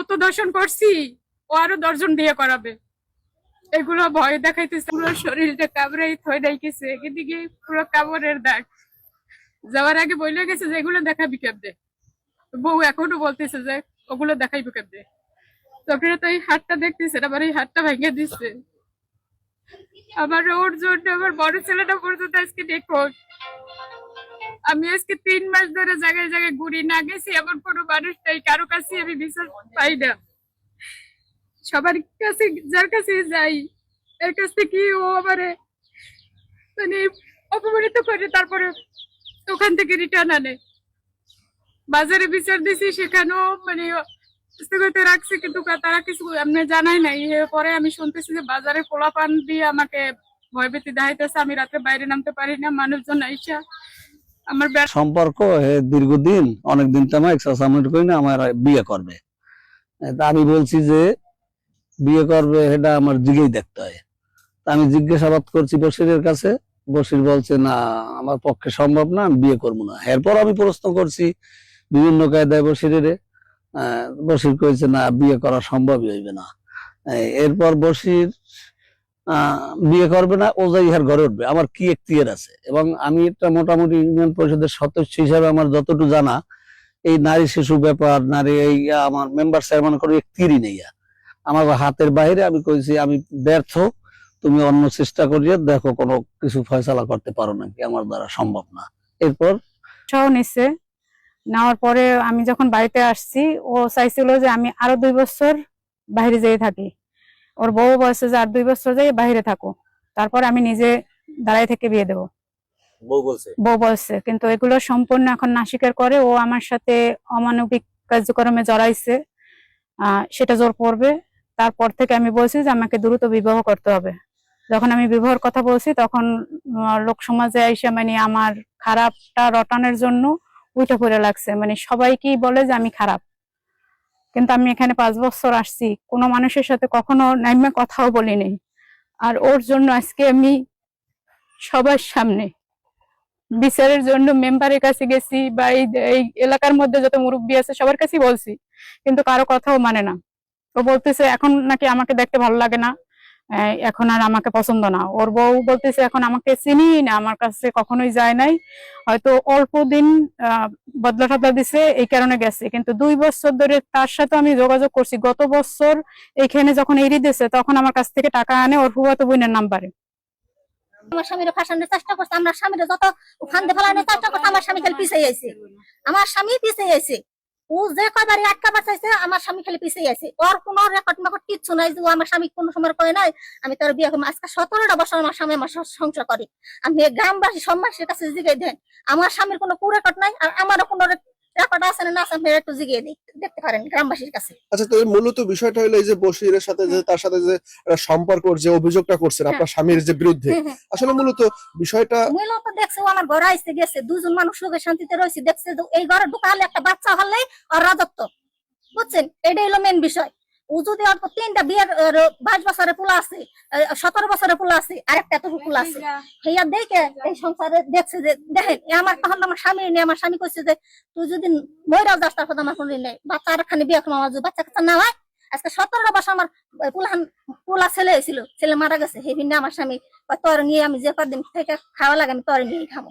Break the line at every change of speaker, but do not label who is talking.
যত দর্শন করছি ও আরো 10 জন বিয়ে করাবে, এগুলো ভয় দেখাইতেছে। পুরো শরীরটা কামড়াই থই ডাইতেছে, এদিকে পুরো কামড়ের দাগ। যাওয়ার আগে বলে গেছে যে এগুলো দেখাবি কেমনে, বউ এখনো বলতেছে যে ওগুলো দেখাইবো কেমনে। তো আপনারা তো এই হাতটা দেখতেছেন, আমার এই হাতটা ভেঙে দিচ্ছে। আমার ওর জন্য আমার বড় ছেলেটা পর্যন্ত আজকে নিখোঁজ। আমি আজকে 3 মাস ধরে জায়গায় জায়গায় ঘুরি, না গেছি এমন কোনো মানুষ নাই, কারো কাছে আমি বিশ্বাস পাই না। সবার কাছে যার কাছে যাই, এর কাছ থেকে ও আমারে মানে অপমানিত করে, তারপরে ওখান থেকে রিটার্ন আনে। বাজারে বিচার দিছি, সেখানেও মানে স্থগিত রাখছে, কিন্তু তারা কিছু এমনি জানাই নাই। পরে আমি শুনতেছি যে বাজারে পোলাপান দিয়ে আমাকে ভয়ভীতি দেখাইতেছে, আমি রাতে বাইরে নামতে পারি না, মানুষজন আইসা আমার
সম্পর্ক দীর্ঘদিন, অনেকদিন তো আমার এক্সারসাইজ করি না, আমার বিয়ে করবে। তা আমি বলছি যে বিয়ে করবে এটা আমার দিকেই দেখতে হয়। তা আমি জিজ্ঞাসাবাদ করছি বশিরের কাছে, বশির বলছে না আমার পক্ষে সম্ভব না, আমি বিয়ে করবো না। এরপর আমি প্রশ্ন করছি বিভিন্ন কায়দায় বশিরের, বশির কইছে না বিয়ে করা সম্ভবই হইবে না। এরপর বশির বিয়ে করবে না, ও যাই ইহার ঘরে উঠবে, আমার কি এখতিয়ার আছে? এবং আমি একটা মোটামুটি ইউনিয়ন পরিষদের সদস্য হিসাবে আমার যতটুকু জানা, এই নারী শিশু ব্যাপার, নারী এই আমার মেম্বার চেয়ারম্যান কোনো এখতিয়ারই নেই আমার হাতের বাইরে। আমি কইছি আমি ব্যর্থ, তুমি অন্য চেষ্টা করিয়ে দেখো কোনো কিছু ফয়সালা করতে পারো নাকি, আমার দ্বারা সম্ভব না। এরপর
নিচ্ছে। নেওয়ার পরে আমি যখন বাড়িতে আসছি, ও চাইছিল যে আমি আরো 2 বছর বাইরে যেয়ে থাকি। ওর বউ বলছে যে আর 2 বছর যাই বাইরে থাকো, তারপর আমি নিজে দাঁড়াই থেকে বিয়ে দেবো। বউ বলছে, কিন্তু এগুলো সম্পূর্ণ এখন না স্বীকার করে। ও আমার সাথে অমানবিক কার্যক্রমে জড়াইছে, সেটা জোর পড়বে। তারপর থেকে আমি বলছি যে আমাকে দ্রুত বিবাহ করতে হবে। যখন আমি বিবাহের কথা বলছি, তখন লোক সমাজে এসে মানে আমার খারাপটা রটানোর জন্য উল্টা পড়ে লাগছে, মানে সবাইকেই বলে যে আমি খারাপ। কিন্তু আমি এখানে 5 বছর আসছি, কোনো মানুষের সাথে কখনো নাইমা কথাও বলিনি। আর ওর জন্য আজকে আমি সবার সামনে বিচারের জন্য মেম্বারের কাছে গেছি, বা এই এলাকার মধ্যে যত মুরব্বী আছে সবার কাছে বলছি, কিন্তু কারো কথাও মানে না। ও বলতেছে এখন নাকি আমাকে দেখতে ভালো লাগে না, এখন আর আমাকে পছন্দ না। ওর বউ বলতেছে এখন আমাকে চিনি না, আমার কাছে কখনোই যায় নাই, হয়তো অল্প দিন বদলা টদলা দিছে এই কারণে গেছে। কিন্তু 2 বছর ধরে তার সাথে আমি যোগাযোগ করছি। গত বছর এইখানে যখন এড়ি দিছে, তখন আমার কাছ থেকে টাকা আনে ওর ফুফাতো বোনের নাম্বারে।
আমার স্বামীর ফাঁসানোর চেষ্টা করছে, আমরা স্বামীর যত ফান্দে ফেলানোর চেষ্টা করছে, আমার স্বামী খালি পিছিয়ে আইছে। আমার স্বামী পিছিয়ে আইছে, ও যে কয়বারই আটকাবার চাইছে, আমার স্বামী খালি পিছিয়ে আইছে। ওর কোনো রেকর্ড মেকর্ড কিচ্ছু নাই যে ও আমার স্বামী কোনো সময় কয় নাই আমি তোর বিয়ে করবো। আজকে 17টা বছর আমার স্বামী আমার সংসার করে। আমি গ্রামবাসী সমাজের কাছে জিজ্ঞাই দেন, আমার স্বামীর কোনো কুরেকর্ড নাই, আর আমারও কোনো রেকর্ড আছে না আছে, আপনি একটু জিজ্ঞিয়ে দেখতে পারেন গ্রামবাসীর কাছে।
আচ্ছা, তো মূলত বিষয়টা হলো এই যে বশিরের সাথে যে তার সাথে যে সম্পর্ক, যে অভিযোগটা করছেন আপনার স্বামীর যে বিরুদ্ধে, আসলে মূলত বিষয়টা
মূলত দেখছে ও আমার ঘরে আইসে গেছে, 2 জন মানুষ সুখে শান্তিতে রয়েছে, দেখছে এই ঘরে ঢুকালে একটা বাচ্চা হলেই আর রাজত্ব, বুঝছেন? এটাই হলো মেন বিষয়। ও যদি অল্প 3টা বিয়ের 22 বছরের পোলা আছে, 17 বছরের পোলা আছে, আর একটা এত পোলা আছে, হেয়া দেখে এই সংসারে দেখছে যে দেখেন আমার তখন আমার স্বামী নেই। আমার স্বামী কইছে যে তুই যদি মইরাও যাস তারপর আমার কোনো নেই, বাচ্চা আর খানি বিয়ে করবো, আমার যদি বাচ্চা কাচ্চা না হয়। আজকে 17টা বছর আমার পোলা ছেলে হয়েছিল, ছেলে মারা গেছে। হে ভিন্ন আমার স্বামী তোর নিয়ে আমি যে কদিন থেকে খাওয়া লাগে আমি তোর নিয়ে খাবো।